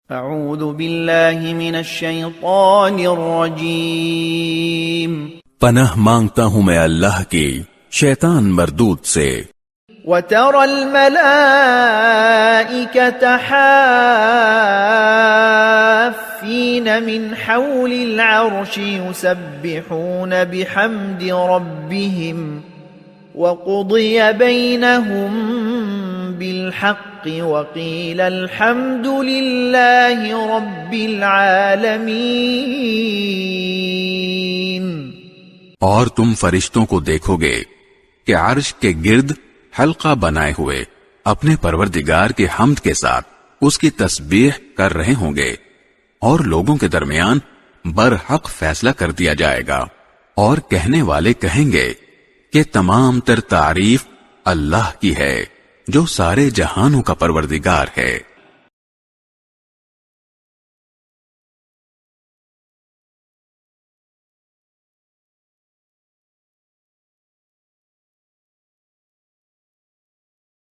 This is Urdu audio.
اعوذ باللہ من الشیطان الرجیم پناہ مانگتا ہوں میں اللہ کی شیطان مردود سے۔ وَتَرَى الْمَلَائِكَةَ حَافِّينَ مِنْ حَوْلِ الْعَرْشِ يُسَبِّحُونَ بِحَمْدِ رَبِّهِمْ وَقُضِيَ بَيْنَهُمْ بِالْحَقِّ وَقِيلَ الْحَمْدُ لِلَّهِ رَبِّ الْعَالَمِينَ۔ اور تم فرشتوں کو دیکھو گے کہ عرش کے گرد حلقہ بنائے ہوئے اپنے پروردگار کے حمد کے ساتھ اس کی تسبیح کر رہے ہوں گے، اور لوگوں کے درمیان برحق فیصلہ کر دیا جائے گا، اور کہنے والے کہیں گے کہ تمام تر تعریف اللہ کی ہے جو سارے جہانوں کا پروردگار ہے۔